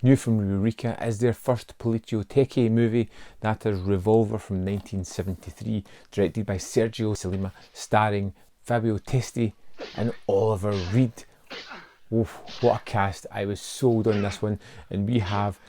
New from Eureka is their first poliziotteschi movie, that is Revolver from 1973, directed by Sergio Leone, starring Fabio Testi and Oliver Reed. Oof, what a cast. I was sold on this one. And we have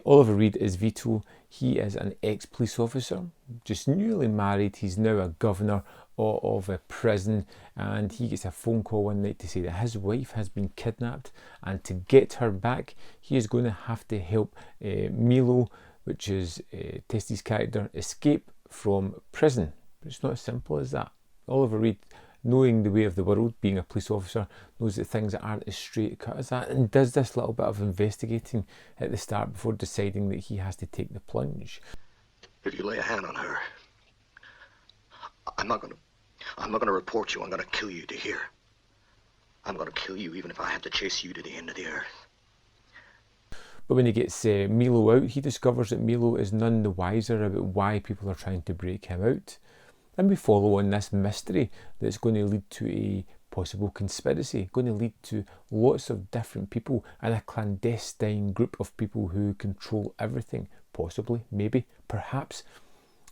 Oliver Reed as Vito. He is an ex-police officer, just newly married. He's now a governor of a prison, and he gets a phone call one night to say that his wife has been kidnapped, and to get her back he is going to have to help Milo, which is Testi's character, escape from prison. But it's not as simple as that. Oliver Reed, knowing the way of the world, being a police officer, knows that things aren't as straight cut as that, and does this little bit of investigating at the start before deciding that he has to take the plunge. If you lay a hand on her, I'm not gonna report you. I'm gonna kill you, do you hear? I'm gonna kill you even if I have to chase you to the end of the earth. But when he gets Milo out, he discovers that Milo is none the wiser about why people are trying to break him out. And we follow on this mystery that's going to lead to a possible conspiracy, going to lead to lots of different people and a clandestine group of people who control everything, possibly, maybe, perhaps.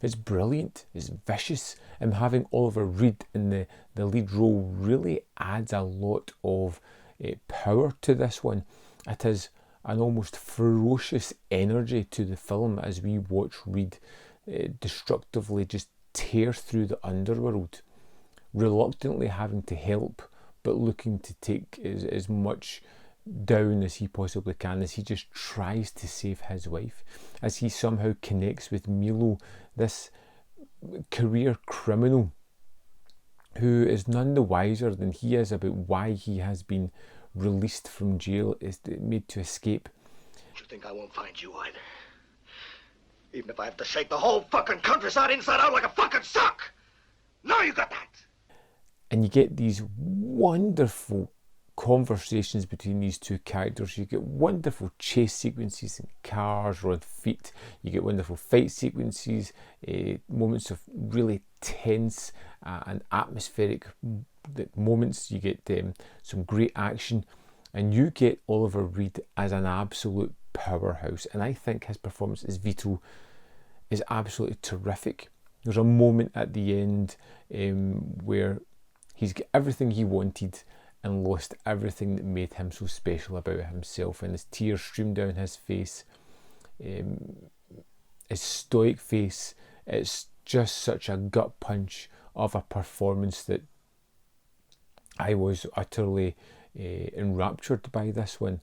It's brilliant, it's vicious, and having Oliver Reed in the lead role really adds a lot of power to this one. It is an almost ferocious energy to the film as we watch Reed destructively just tear through the underworld, reluctantly having to help, but looking to take as much down as he possibly can, as he just tries to save his wife, as he somehow connects with Milo, this career criminal who is none the wiser than he is about why he has been released from jail, is made to escape. You think I won't find you either? Even if I have to shake the whole fucking countryside inside out like a fucking sock! Now you got that! And you get these wonderful conversations between these two characters. You get wonderful chase sequences in cars or on feet. You get wonderful fight sequences, moments of really tense and atmospheric moments. You get some great action, and you get Oliver Reed as an absolute powerhouse. And I think his performance as Vito is absolutely terrific. There's a moment at the end where he's got everything he wanted and lost everything that made him so special about himself, and his tears stream down his face, his stoic face. It's just such a gut punch of a performance that I was utterly enraptured by this one.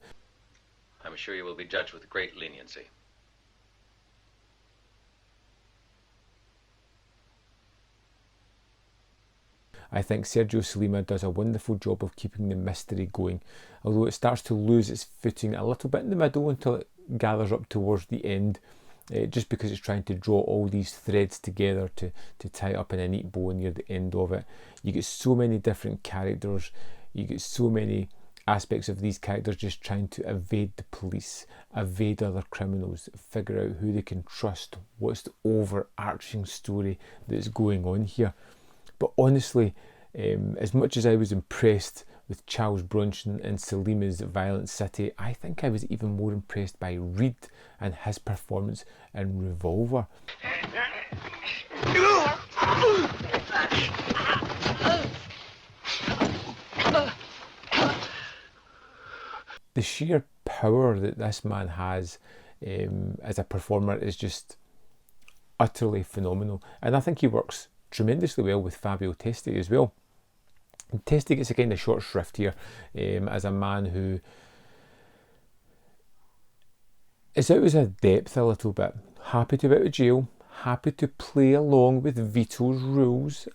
I'm sure you will be judged with great leniency. I think Sergio Leone does a wonderful job of keeping the mystery going, although it starts to lose its footing a little bit in the middle until it gathers up towards the end, just because it's trying to draw all these threads together to tie up in a neat bow near the end of it. You get so many different characters, you get so many aspects of these characters just trying to evade the police, evade other criminals, figure out who they can trust, what's the overarching story that's going on here. But honestly, as much as I was impressed with Charles Bronson and Saleema's Violent City, I think I was even more impressed by Reed and his performance in Revolver. The sheer power that this man has as a performer is just utterly phenomenal, and I think he works tremendously well with Fabio Testi as well. And Testi gets a kind of short shrift here as a man who is out of his depth a little bit, happy to be out of jail, happy to play along with Vito's rules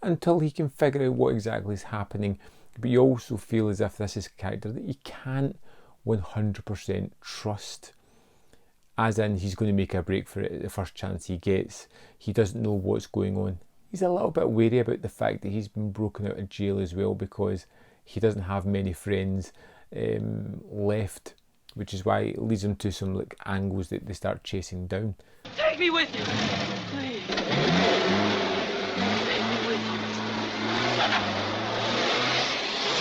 until he can figure out what exactly is happening. But you also feel as if this is a character that you can't 100% trust, as in he's going to make a break for it at the first chance he gets. He doesn't know what's going on. He's a little bit wary about the fact that he's been broken out of jail as well, because he doesn't have many friends left, which is why it leads him to some angles that they start chasing down. Take me with you, please. Take me with you.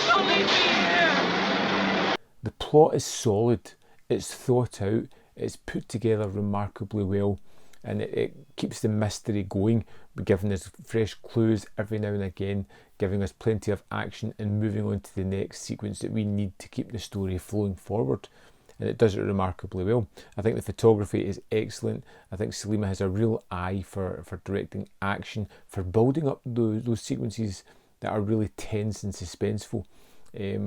Don't leave me here. The plot is solid. It's thought out, it's put together remarkably well, and it keeps the mystery going, giving us fresh clues every now and again, giving us plenty of action and moving on to the next sequence that we need to keep the story flowing forward. And it does it remarkably well. I think the photography is excellent. I think Salima has a real eye for directing action, for building up those sequences that are really tense and suspenseful,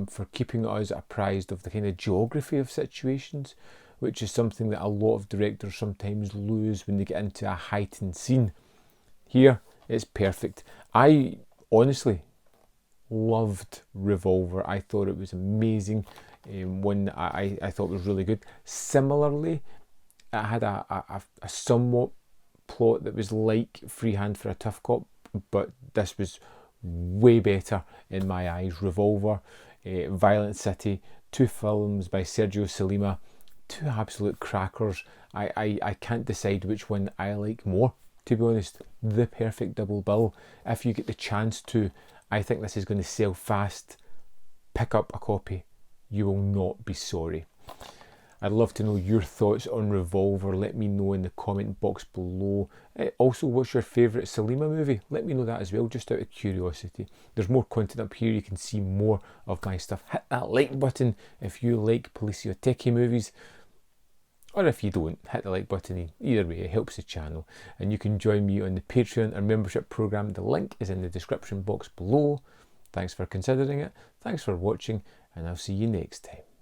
for keeping us apprised of the kind of geography of situations, which is something that a lot of directors sometimes lose when they get into a heightened scene. Here, it's perfect. I honestly loved Revolver. I thought it was amazing. One I thought was really good. Similarly, it had a somewhat plot that was like Freehand for a Tough Cop, but this was way better in my eyes. Revolver, Violent City, 2 films by Sergio Salima, 2 absolute crackers. I can't decide which one I like more, to be honest. The perfect double bill. If you get the chance to, I think this is going to sell fast. Pick up a copy. You will not be sorry. I'd love to know your thoughts on Revolver. Let me know in the comment box below. Also, what's your favourite Salima movie? Let me know that as well, just out of curiosity. There's more content up here. You can see more of my stuff. Hit that like button if you like poliziotteschi movies. Or if you don't, hit the like button. Either way, it helps the channel. And you can join me on the Patreon and membership programme. The link is in the description box below. Thanks for considering it. Thanks for watching. And I'll see you next time.